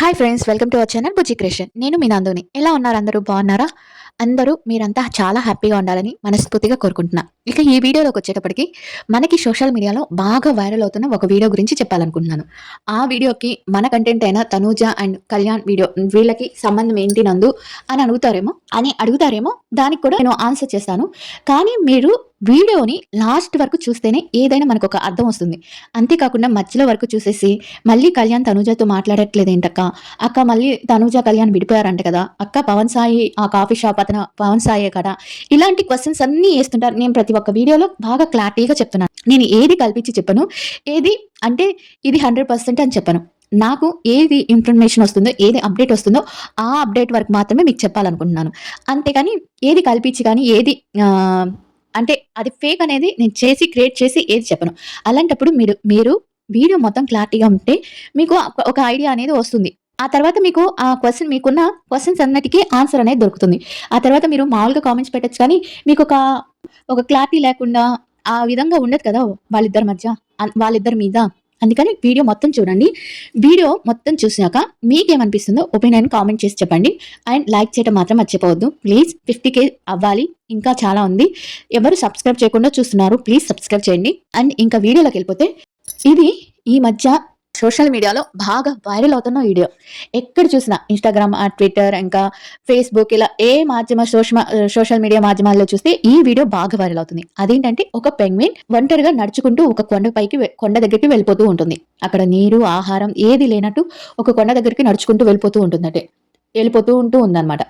Hi friends, welcome to our channel Bujji creation. నేను మీ నందుని. ఎలా ఉన్నారు? అందరూ బాగున్నారా? అందరూ మీరంతా చాలా హ్యాపీగా ఉండాలని మనస్ఫూర్తిగా కోరుకుంటున్నా. ఇక ఈ వీడియోలోకి వచ్చేటప్పటికి మనకి సోషల్ మీడియాలో బాగా వైరల్ అవుతున్న ఒక వీడియో గురించి చెప్పాలనుకుంటున్నాను. ఆ వీడియోకి మన కంటెంట్ అయిన తనూజ అండ్ కళ్యాణ్ వీడియో వీళ్ళకి సంబంధం ఏంటి నందు అని అడుగుతారేమో దానికి కూడా నేను ఆన్సర్ చేస్తాను. కానీ మీరు వీడియోని లాస్ట్ వరకు చూస్తేనే ఏదైనా మనకు ఒక అర్థం వస్తుంది. అంతేకాకుండా మధ్యలో వరకు చూసేసి మళ్ళీ కళ్యాణ్ తనూజతో మాట్లాడట్లేదేంటక్క, అక్క మళ్ళీ తనూజ కళ్యాణ్ విడిపోయారంట కదా, అక్క పవన్ సాయి ఆ కాఫీ షాప్ అతను పవన్ సాయే కదా, ఇలాంటి క్వశ్చన్స్ అన్నీ వేస్తుంటారు. నేను ప్రతి ఒక్క వీడియోలో బాగా క్లారిటీగా చెప్తున్నాను. నేను ఏది కల్పించి చెప్పను, ఏది అంటే ఇది 100% అని చెప్పను. నాకు ఏది ఇన్ఫర్మేషన్ వస్తుందో, ఏది అప్డేట్ వస్తుందో ఆ అప్డేట్ వరకు మాత్రమే మీకు చెప్పాలనుకుంటున్నాను. అంతేకాని ఏది కల్పించి కానీ ఏది అంటే అది ఫేక్ అనేది నేను క్రియేట్ చేసి ఏది చెప్పను. అలాంటప్పుడు మీరు మీరు వీడియో మొత్తం క్లారిటీగా ఉంటే మీకు ఒక ఐడియా అనేది వస్తుంది. ఆ తర్వాత మీకు ఆ మీకున్న క్వెషన్స్ అన్నిటికి ఆన్సర్ అనేది దొరుకుతుంది. ఆ తర్వాత మీరు మామూలుగా కామెంట్స్ పెట్టొచ్చు కానీ ఒక క్లారిటీ లేకుండా ఆ విధంగా ఉండదు కదా వాళ్ళిద్దరి మధ్య, వాళ్ళిద్దరి మీద. అందుకని వీడియో మొత్తం చూడండి. వీడియో మొత్తం చూసినాక మీకేమనిపిస్తుందో ఒపీనియన్ కామెంట్ చేసి చెప్పండి. అండ్ లైక్ చేయడం మాత్రం మర్చిపోవద్దు ప్లీజ్. 50K అవ్వాలి, ఇంకా చాలా ఉంది. ఎవరు సబ్స్క్రైబ్ చేయకుండా చూస్తున్నారు, ప్లీజ్ సబ్స్క్రైబ్ చేయండి. అండ్ ఇంకా వీడియోలోకి వెళ్ళిపోతే, ఇది ఈ మధ్య సోషల్ మీడియాలో బాగా వైరల్ అవుతున్న వీడియో. ఎక్కడ చూసినా ఇన్స్టాగ్రామ్, ట్విట్టర్, ఇంకా ఫేస్బుక్, ఇలా ఏ మాధ్యమ సోషల్ మీడియా మాధ్యమాల్లో చూస్తే ఈ వీడియో బాగా వైరల్ అవుతుంది. అదేంటంటే ఒక పెంగ్విన్ ఒంటరిగా నడుచుకుంటూ ఒక కొండ దగ్గరికి వెళ్ళిపోతూ ఉంటుంది. అక్కడ నీరు, ఆహారం ఏది లేనట్టు ఒక కొండ దగ్గరికి నడుచుకుంటూ వెళ్ళిపోతూ ఉందన్నమాట.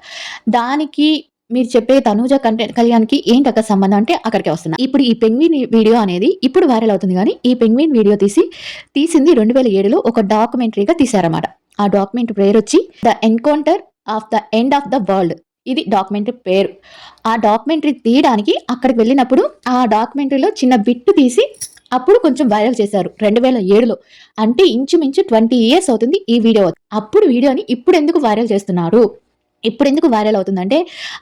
దానికి మీరు చెప్పే తనూజ కళ్యాణ్కి ఏంటక్క సంబంధం అంటే అక్కడికే వస్తున్నా. ఇప్పుడు ఈ పెంగ్విన్ వీడియో అనేది ఇప్పుడు వైరల్ అవుతుంది. కానీ ఈ పెంగ్విన్ వీడియో తీసింది 2007లో ఒక డాక్యుమెంటరీగా తీశారన్నమాట. ఆ డాక్యుమెంటరీ పేరు వచ్చి the encounter of the end of the world. ఇది డాక్యుమెంటరీ పేరు. ఆ డాక్యుమెంటరీ తీయడానికి అక్కడికి వెళ్ళినప్పుడు ఆ డాక్యుమెంటరీలో చిన్న బిట్టు తీసి అప్పుడు కొంచెం వైరల్ చేశారు 2007లో. అంటే ఇంచుమించు 20 years అవుతుంది ఈ వీడియో. అప్పుడు వీడియోని ఇప్పుడు ఎందుకు వైరల్ చేస్తున్నారు, ఇప్పుడు ఎందుకు వైరల్ అవుతుందంటే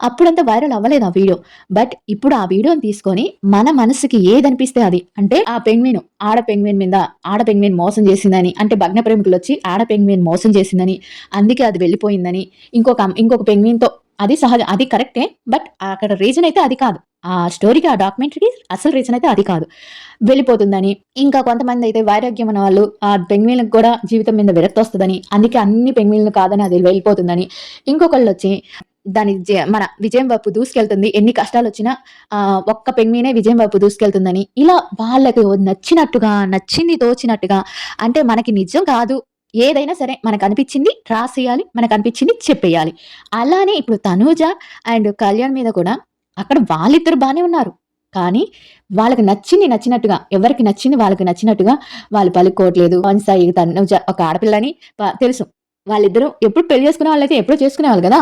అప్పుడంతా వైరల్ అవ్వలేదు ఆ వీడియో. బట్ ఇప్పుడు ఆ వీడియోని తీసుకొని మన మనసుకి ఏదనిపిస్తే అది, అంటే ఆ పెంగ్విన్ ఆడ పెంగ్విన్ మోసం చేసిందని, అంటే భగ్న ప్రేమికులు వచ్చి ఆడ పెంగ్విన్ మోసం చేసిందని, అందుకే అది వెళ్ళిపోయిందని, ఇంకొక పెంగ్విన్తో, అది సహజం, అది కరెక్టే. బట్ అక్కడ రీజన్ అయితే అది కాదు. ఆ స్టోరీకి, ఆ డాక్యుమెంటరీకి అసలు రీజన్ అయితే అది కాదు, వెళ్ళిపోతుందని. ఇంకా కొంతమంది అయితే వైరాగ్యం అన్న వాళ్ళు ఆ పెంగ్విన్లకు కూడా జీవితం మీద విరక్తి వస్తుందని, అందుకే అన్ని పెంగ్విన్లు కాదని అది వెళ్ళిపోతుందని. ఇంకొకళ్ళు వచ్చి మన విజయం వైపు దూసుకెళ్తుంది, ఎన్ని కష్టాలు వచ్చినా ఒక్క పెంగ్వినే విజయం వైపు దూసుకెళ్తుందని, ఇలా వాళ్ళకి నచ్చినట్టుగా, నచ్చింది తోచినట్టుగా, అంటే మనకి నిజం కాదు ఏదైనా సరే మనకు అనిపించింది రాసేయాలి, మనకు అనిపించింది చెప్పేయాలి. అలానే ఇప్పుడు తనూజ అండ్ కళ్యాణ్ మీద కూడా అక్కడ వాళ్ళిద్దరు బానే ఉన్నారు. కానీ వాళ్ళకి నచ్చినట్టుగా, ఎవరికి నచ్చింది వాళ్ళకి నచ్చినట్టుగా వాళ్ళు పలుకోవట్లేదు. పవన్ సాయి తనూజ ఒక ఆడపిల్లని తెలుసు. వాళ్ళిద్దరూ ఎప్పుడు పెళ్లి చేసుకునే వాళ్ళైతే ఎప్పుడో చేసుకునేవాళ్ళు కదా,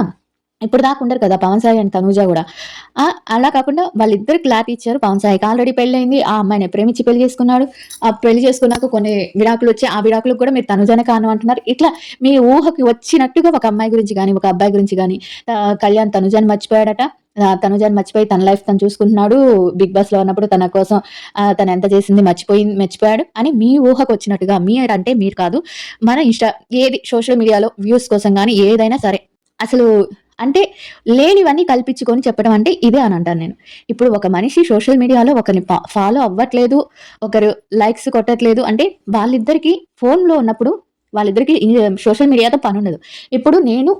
ఇప్పుడు దాకా ఉండరు కదా పవన్ సాయి అండ్ తనూజ కూడా. అలా కాకుండా వాళ్ళిద్దరు క్లారిటీ ఇచ్చారు. పవన్ సాయికి ఆల్రెడీ పెళ్ళయింది, ఆ అమ్మాయిని ప్రేమించి పెళ్లి చేసుకున్నాడు. ఆ పెళ్లి చేసుకున్నాక కొన్ని విడాకులు వచ్చి ఆ విడాకులకు కూడా మీరు తనుజానే కారణం అంటున్నారు. ఇట్లా మీ ఊహకి వచ్చినట్టుగా ఒక అమ్మాయి గురించి కానీ, ఒక అబ్బాయి గురించి కానీ, కళ్యాణ్ తనుజాని మర్చిపోయాడట. తనుజాని మర్చిపోయి తన లైఫ్ తను చూసుకుంటున్నాడు. బిగ్ బాస్ లో ఉన్నప్పుడు తన కోసం తను ఎంత చేసింది మర్చిపోయాడు అని మీ ఊహకు వచ్చినట్టుగా, అంటే మీరు కాదు, మన ఏది సోషల్ మీడియాలో వ్యూస్ కోసం కానీ ఏదైనా సరే, అసలు అంటే లేనివన్నీ కల్పించుకొని చెప్పడం అంటే ఇదే అని అంటాను నేను. ఇప్పుడు ఒక మనిషి సోషల్ మీడియాలో ఒకరిని ఫాలో అవ్వట్లేదు, ఒకరు లైక్స్ కొట్టట్లేదు అంటే వాళ్ళిద్దరికి ఫోన్లో ఉన్నప్పుడు వాళ్ళిద్దరికి సోషల్ మీడియాతో పని ఉండదు. ఇప్పుడు నేను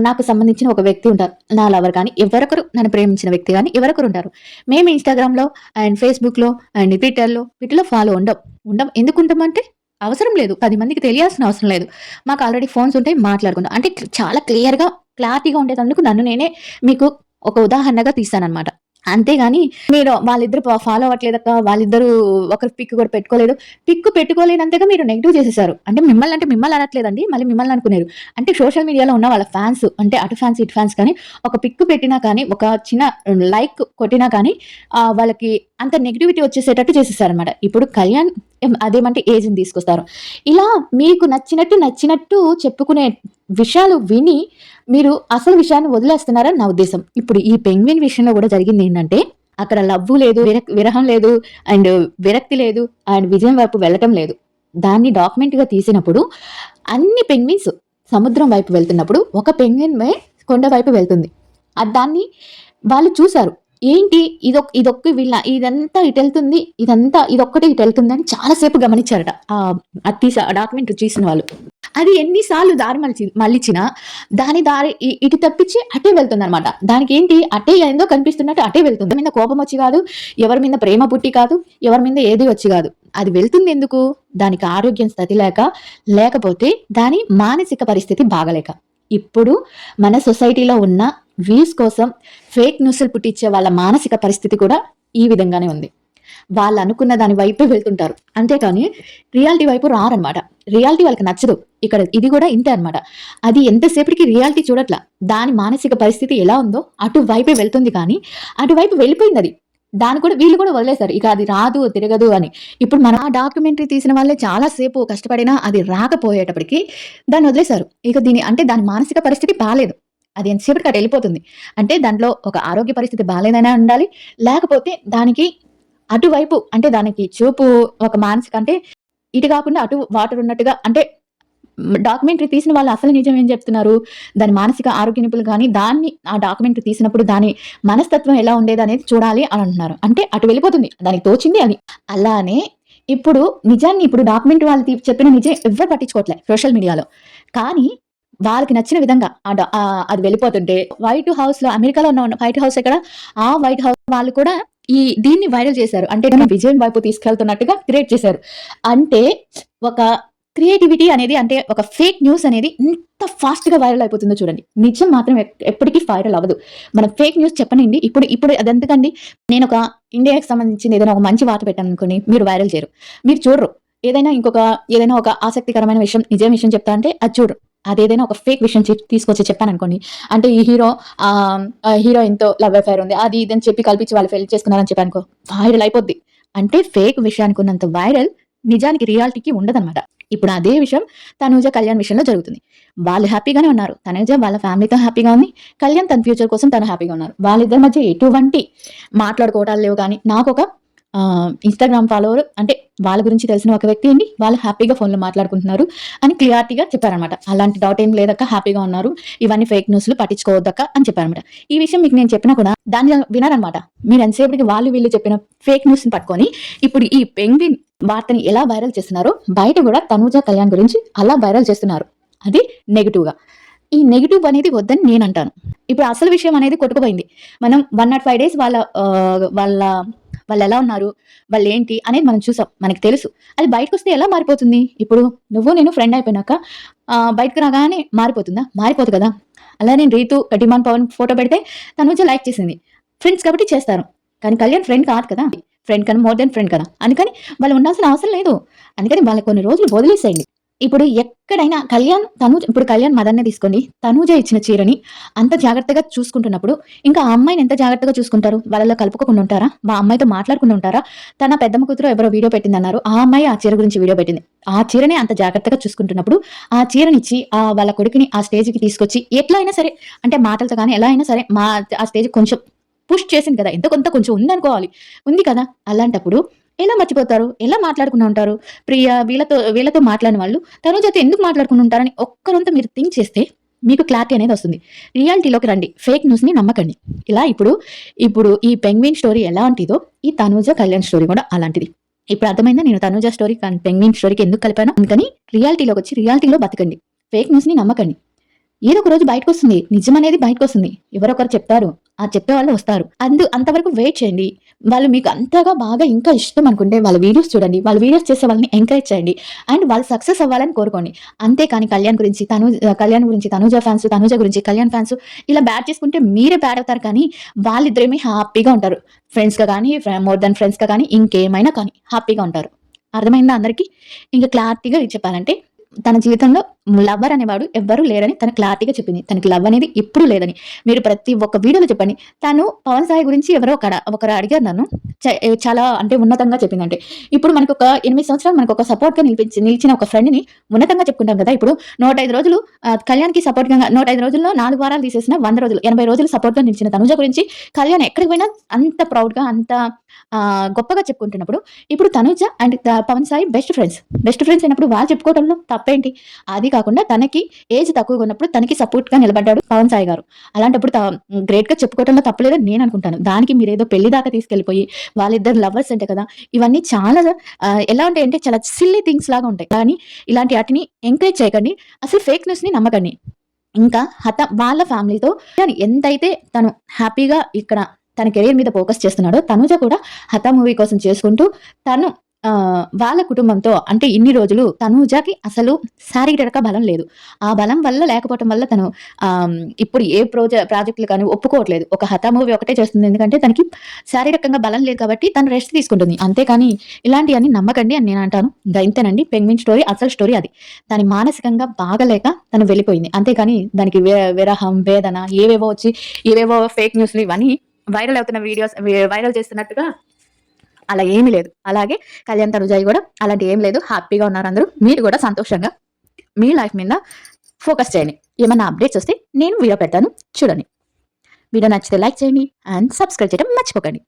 నాకు సంబంధించిన ఒక వ్యక్తి ఉంటారు, నా లవర్ కానీ, ఎవరొకరు నన్ను ప్రేమించిన వ్యక్తి కానీ ఎవరొకరు ఉంటారు. మేము ఇన్స్టాగ్రామ్లో అండ్ ఫేస్బుక్లో అండ్ వీటిలో ఫాలో ఉండం ఎందుకు ఉంటామంటే అవసరం లేదు, 10 మందికి తెలియాల్సిన అవసరం లేదు. మాకు ఆల్రెడీ ఫోన్స్ ఉంటాయి, మాట్లాడుకుంటాం. అంటే చాలా క్లారిటీగా ఉండేటందుకు నన్ను నేనే మీకు ఒక ఉదాహరణగా తీస్తానన్నమాట. అంతేగాని మీరు వాళ్ళిద్దరు ఫాలో అవ్వట్లేదక్క, వాళ్ళిద్దరూ ఒకరు పిక్ కూడా పెట్టుకోలేదు, పిక్ పెట్టుకోలేనంతగా మీరు నెగిటివ్ చేసేసారు. అంటే మిమ్మల్ని అనట్లేదండి, మళ్ళీ మిమ్మల్ని అనుకునేరు. అంటే సోషల్ మీడియాలో ఉన్న వాళ్ళ ఫ్యాన్స్, అంటే అటు ఫ్యాన్స్ ఇటు ఫ్యాన్స్ కానీ, ఒక పిక్ పెట్టినా కానీ, ఒక చిన్న లైక్ కొట్టినా కానీ వాళ్ళకి అంత నెగిటివిటీ వచ్చేసేటట్టు చేసేసారనమాట. ఇప్పుడు కళ్యాణ్ అదేమంటే ఏజ్ని తీసుకొస్తారు. ఇలా మీకు నచ్చినట్టు చెప్పుకునే విషయాలు విని మీరు అసలు విషయాన్ని వదిలేస్తున్నారని నా ఉద్దేశం. ఇప్పుడు ఈ పెంగ్విన్ విషయంలో కూడా జరిగింది ఏంటంటే, అక్కడ లవ్వు లేదు, విరహం లేదు, అండ్ విరక్తి లేదు, అండ్ విజయం వైపు వెళ్ళటం లేదు. దాన్ని డాక్యుమెంట్గా తీసినప్పుడు అన్ని పెంగ్విన్స్ సముద్రం వైపు వెళ్తున్నప్పుడు ఒక పెంగ్విన్ కొండ వైపు వెళ్తుంది. దాన్ని వాళ్ళు చూసారు. ఏంటి ఇదొక్క ఇదంతా ఇటెళ్తుంది. ఇదొక్కటే ఇటెళ్తుంది అని చాలా సేపు గమనించారట. అది డాక్యుమెంటరీ చూసిన వాళ్ళు. అది ఎన్ని సార్లు దారి మళ్ళిచ్చినా దాని దారి ఇటు తప్పించి అటే వెళ్తుందనమాట. దానికి ఏంటి అటే ఏందో కనిపిస్తున్నట్టు అటే వెళ్తుంది. మీద కోపం వచ్చి కాదు, ఎవరి మీద ప్రేమ పుట్టి కాదు, ఎవరి మీద ఏది వచ్చి కాదు. అది వెళ్తుంది ఎందుకు? దానికి ఆరోగ్యం స్థితి లేకపోతే దాని మానసిక పరిస్థితి బాగలేక. ఇప్పుడు మన సొసైటీలో ఉన్న వ్యూస్ కోసం ఫేక్ న్యూస్లు పుట్టించే వాళ్ళ మానసిక పరిస్థితి కూడా ఈ విధంగానే ఉంది. వాళ్ళు అనుకున్న దాని వైపే వెళ్తుంటారు, అంతేకాని రియాలిటీ వైపు రారనమాట. రియాలిటీ వాళ్ళకి నచ్చదు. ఇక్కడ ఇది కూడా ఇంతే అనమాట. అది ఎంతసేపటికి రియాలిటీ చూడట్లా. దాని మానసిక పరిస్థితి ఎలా ఉందో అటువైపే వెళ్తుంది, కానీ అటువైపు వెళ్ళిపోయింది అది. దాన్ని కూడా వీళ్ళు కూడా వదిలేశారు. ఇక అది రాదు, తిరగదు అని. ఇప్పుడు మన డాక్యుమెంటరీ తీసిన వాళ్ళే చాలా సేపు కష్టపడినా అది రాకపోయేటప్పటికి దాన్ని వదిలేశారు. ఇక దాని మానసిక పరిస్థితి బాలేదు. అది ఎంతసేపటికి అటు వెళ్ళిపోతుంది. అంటే దాంట్లో ఒక ఆరోగ్య పరిస్థితి బాలేదైనా ఉండాలి, లేకపోతే దానికి అటువైపు అంటే దానికి చూపు ఒక మానసిక అంటే ఇటు కాకుండా అటు వాటర్ ఉన్నట్టుగా. అంటే డాక్యుమెంటరీ తీసిన వాళ్ళు అసలు నిజం ఏం చెప్తున్నారు, దాని మానసిక ఆరోగ్య నిపుణులు కానీ దాన్ని ఆ డాక్యుమెంటరీ తీసినప్పుడు దాని మనస్తత్వం ఎలా ఉండేది అనేది చూడాలి అని అంటున్నారు. అంటే అటు వెళ్ళిపోతుంది, దానికి తోచింది అది. అలానే ఇప్పుడు డాక్యుమెంటరీ వాళ్ళు చెప్పిన నిజం ఎవరు పట్టించుకోవట్లే సోషల్ మీడియాలో. కానీ వాళ్ళకి నచ్చిన విధంగా అది వెళ్ళిపోతుంటే వైట్ హౌస్ లో, అమెరికాలో ఉన్న వైట్ హౌస్ ఎక్కడ, ఆ వైట్ హౌస్ వాళ్ళు కూడా దీన్ని వైరల్ చేశారు. అంటే విజయం వైపు తీసుకెళ్తున్నట్టుగా క్రియేట్ చేశారు. అంటే ఒక క్రియేటివిటీ అనేది, అంటే ఒక ఫేక్ న్యూస్ అనేది ఎంత ఫాస్ట్ గా వైరల్ అయిపోతుందో చూడండి. నిజం మాత్రం ఎప్పటికీ వైరల్ అవ్వదు. మనం ఫేక్ న్యూస్ చెప్పనండి. ఇప్పుడు అదెందుకండి, నేను ఒక ఇండియాకి సంబంధించిన ఏదైనా ఒక మంచి వార్త పెట్టాను అనుకోండి, మీరు వైరల్ చేయరు, మీరు చూడరు. ఏదైనా ఒక ఆసక్తికరమైన విషయం, నిజం విషయం చెప్తా అంటే అది చూడరు. అదేదైనా ఒక ఫేక్ విషయం తీసుకొచ్చి చెప్పాను అనుకోండి, అంటే ఈ హీరోయిన్తో లవ్ అఫైర్ ఉంది, అది ఇదని చెప్పి కల్పించి వాళ్ళు పెళ్లి చేసుకున్నారని చెప్పానుకో, వైరల్ అయిపోద్ది. అంటే ఫేక్ విషయానికి ఉన్నంత వైరల్ నిజానికి రియాలిటీకి ఉండదన్నమాట. ఇప్పుడు అదే విషయం తనూజ కళ్యాణ్ విషయంలో జరుగుతుంది. వాళ్ళు హ్యాపీగానే ఉన్నారు. తనూజ వాళ్ళ ఫ్యామిలీతో హ్యాపీగా ఉంది. కళ్యాణ్ తన ఫ్యూచర్ కోసం తను హ్యాపీగా ఉన్నారు. వాళ్ళిద్దరి మధ్య ఎటువంటి మాట్లాడుకోవటాలు లేవు. కానీ నాకు ఒక ఇన్స్టాగ్రామ్ ఫాలోవర్, అంటే వాళ్ళ గురించి తెలిసిన ఒక వ్యక్తి అండి, వాళ్ళు హ్యాపీగా ఫోన్లో మాట్లాడుకుంటున్నారు అని క్లియారిటీగా చెప్పారనమాట. అలాంటి డౌట్ ఏం లేదక్క, హ్యాపీగా ఉన్నారు, ఇవన్నీ ఫేక్ న్యూస్లు పట్టించుకోవద్దక్క అని చెప్పారనమాట. ఈ విషయం మీకు నేను చెప్పినా కూడా దాన్ని వినారనమాట. మీరు ఎంతసేపటికి వీళ్ళు చెప్పిన ఫేక్ న్యూస్ని పట్టుకొని ఇప్పుడు ఈ పెంగ్విన్ వార్తని ఎలా వైరల్ చేస్తున్నారో బయట కూడా తనూజ కళ్యాణ్ గురించి అలా వైరల్ చేస్తున్నారు. అది నెగిటివ్గా. ఈ నెగిటివ్ అనేది వద్దని నేను అంటాను. ఇప్పుడు అసలు విషయం అనేది కొట్టుకుపోయింది. మనం 105 days వాళ్ళు ఎలా ఉన్నారు, వాళ్ళు ఏంటి అనేది మనం చూసాం, మనకి తెలుసు. అది బయటకు వస్తే ఎలా మారిపోతుంది? ఇప్పుడు నేను ఫ్రెండ్ అయిపోయినాక బయటకు రాగానే మారిపోతుందా? మారిపోదు కదా. అలా నేను రీతు, డిమాండ్ పవన్ ఫోటో పెడితే తనూజ లైక్ చేసింది. ఫ్రెండ్స్ కాబట్టి చేస్తారు, కానీ కళ్యాణ్ ఫ్రెండ్ కాదు కదా. ఫ్రెండ్ కన్నా మోర్ దెన్ ఫ్రెండ్ కదా. అందుకని వాళ్ళు ఉండాల్సిన అవసరం లేదు. అందుకని వాళ్ళకి కొన్ని రోజులు వదిలేసేయండి. ఇప్పుడు ఎక్కడైనా కళ్యాణ్ మదర్నే తీసుకోండి. తనూజ ఇచ్చిన చీరని అంత జాగ్రత్తగా చూసుకుంటున్నప్పుడు ఇంకా ఆ అమ్మాయిని ఎంత జాగ్రత్తగా చూసుకుంటారు? వాళ్ళలో కలుపుకోకుండా ఉంటారా? మా అమ్మాయితో మాట్లాడుకుంటూ ఉంటారా? తన పెద్దమ్మ కూతురు ఎవరో వీడియో పెట్టింది అన్నారు, ఆ అమ్మాయి ఆ చీర గురించి వీడియో పెట్టింది. ఆ చీరని అంత జాగ్రత్తగా చూసుకుంటున్నప్పుడు ఆ చీరనిచ్చి వాళ్ళ కొడుకుని ఆ స్టేజ్కి తీసుకొచ్చి ఎట్లా అయినా సరే, అంటే మాటలతో కానీ ఎలా అయినా సరే ఆ స్టేజ్ కొంచెం పుష్ చేసింది కదా, ఎంతో కొంత కొంచెం ఉందనుకోవాలి, ఉంది కదా. అలాంటప్పుడు ఎలా మర్చిపోతారు? ఎలా మాట్లాడుకుని ఉంటారు? ప్రియ వీళ్ళతో మాట్లాడిన వాళ్ళు తనూజతో ఎందుకు మాట్లాడుకుని ఉంటారని ఒక్కరంతా మీరు థింక్ చేస్తే మీకు క్లారిటీ అనేది వస్తుంది. రియాలిటీలోకి రండి, ఫేక్ న్యూస్ని నమ్మకండి. ఇలా ఇప్పుడు ఈ పెంగ్విన్ స్టోరీ ఎలా ఉంటుందో ఈ తనూజ కళ్యాణ్ స్టోరీ కూడా అలాంటిది. ఇప్పుడు అర్థమైందా నేను తనూజ స్టోరీ పెంగ్విన్ స్టోరీకి ఎందుకు కలిపాను? అందుకని రియాలిటీలోకి వచ్చి రియాలిటీలో బతకండి, ఫేక్ న్యూస్ని నమ్మకండి. ఏదో ఒక రోజు బయటకు వస్తుంది, నిజం అనేది బయటకు వస్తుంది. ఎవరొకరు చెప్తారు, ఆ చెప్పే వాళ్ళు వస్తారు. అంతవరకు వెయిట్ చేయండి. వాళ్ళు మీకు అంతగా బాగా ఇంకా ఇష్టం అనుకుంటే వాళ్ళ వీడియోస్ చూడండి, వాళ్ళ వీడియోస్ చేసే వాళ్ళని ఎంకరేజ్ చేయండి, అండ్ వాళ్ళు సక్సెస్ అవ్వాలని కోరుకోండి. అంతేకాని కళ్యాణ్ గురించి తనూజ ఫ్యాన్స్, తనూజ గురించి కళ్యాణ్ ఫ్యాన్స్ ఇలా బ్యాడ్ చేసుకుంటే మీరే బ్యాడ్ అవుతారు. కానీ వాళ్ళిద్దరేమీ హ్యాపీగా ఉంటారు. ఫ్రెండ్స్గా కానీ, మోర్ దెన్ ఫ్రెండ్స్గా కానీ, ఇంకేమైనా కానీ హ్యాపీగా ఉంటారు. అర్థమైందా అందరికీ? ఇంకా క్లారిటీగా చెప్పాలంటే తన జీవితంలో లవ్వర్ అనేవాడు ఎవ్వరూ లేరని తను క్లారిటీగా చెప్పింది. తనకి లవ్ అనేది ఎప్పుడు లేదని మీరు ప్రతి ఒక్క వీడియోలో చెప్పండి. తను పవన్ సాయి గురించి ఎవరో ఒకరు అడిగారు నన్ను, చాలా అంటే ఉన్నతంగా చెప్పిందంటే. ఇప్పుడు మనకు ఒక 8 సంవత్సరాలు మనకు ఒక సపోర్ట్గా నిలిచిన ఒక ఫ్రెండ్ని ఉన్నతంగా చెప్పుకుంటాం కదా. ఇప్పుడు 105 రోజులు కళ్యాణ్కి సపోర్ట్గా, 105 రోజుల్లో 4 వారాలు తీసేసిన 100 రోజులు 80 రోజులు సపోర్ట్గా నిలిచిన తనుజ గురించి కళ్యాణ్ ఎక్కడికి పోయినా అంత ప్రౌడ్గా, అంత గొప్పగా చెప్పుకుంటున్నప్పుడు ఇప్పుడు Tanuja and Pavan Sai best friends అయినప్పుడు వాళ్ళు చెప్పుకోవడంలో తప్పేంటి? అది కాకుండా తనకి ఏజ్ తక్కువగా ఉన్నప్పుడు తనకి సపోర్ట్‌గా నిలబడ్డాడు పవన్ సాయి గారు. అలాంటప్పుడు గ్రేట్‌గా చెప్పుకోవడంలో తప్పులేదని నేను అనుకుంటాను. దానికి మీరేదో పెళ్లి దాకా తీసుకెళ్ళిపోయి వాళ్ళిద్దరు లవర్స్ అంట కదా! ఇవన్నీ చాలా ఎలా ఉంటాయంటే చాలా సిల్లీ థింగ్స్ లాగా ఉంటాయి. కానీ ఇలాంటి ఆటిని ఎంకరేజ్ చేయకండి. అసలు ఫేక్ న్యూస్‌ని నమ్మకండి. ఇంకా వాళ్ళ ఫ్యామిలీతో ఎంతైతే తను హ్యాపీగా ఇక్కడ తన కెరియర్ మీద ఫోకస్ చేస్తున్నాడో, తనుజ కూడా 'హత' మూవీ కోసం చేసుకుంటూ తను వాళ్ళ కుటుంబంతో అంటే ఇన్ని రోజులు తనూజకి అసలు శారీరక బలం లేదు. ఆ బలం వల్ల లేకపోవటం వల్ల తను ఇప్పుడు ఏ ప్రాజెక్ట్‌లు కానీ ఒప్పుకోవట్లేదు. ఒక 'హత' మూవీ ఒకటే చేస్తుంది. ఎందుకంటే తనకి శారీరకంగా బలం లేదు కాబట్టి తను రెస్ట్ తీసుకుంటుంది. అంతేకాని ఇలాంటియన్నీ నమ్మకండి అని నేనంటాను. ఇంక ఇంతేనండి. 'పెంగ్విన్' స్టోరీ అసలు స్టోరీ అది. తను మానసికంగా బాగాలేక తను వెళ్ళిపోయింది. అంతేకాని దానికి విరహం, వేదన ఏవేవో వచ్చి ఏవేవో ఫేక్ న్యూస్‌లు ఇవన్నీ వైరల్ అవుతున్న వీడియోస్ వైరల్ చేస్తున్నట్టుగా అలా ఏమీ లేదు. అలాగే కళ్యాణ్, తనుజాయి గూడా అలాంటివి ఏమి లేదు. హ్యాపీగా ఉన్నారు అందరూ. మీరు గూడా సంతోషంగా మీ లైఫ్ మీద ఫోకస్ చేయండి. ఏమన్నా అప్డేట్స్ వస్తే నేను వీడియో పెడతాను చూడండి. వీడియో నచ్చితే లైక్ చేయండి అండ్ సబ్స్క్రైబ్ చేయడం మర్చిపోకండి.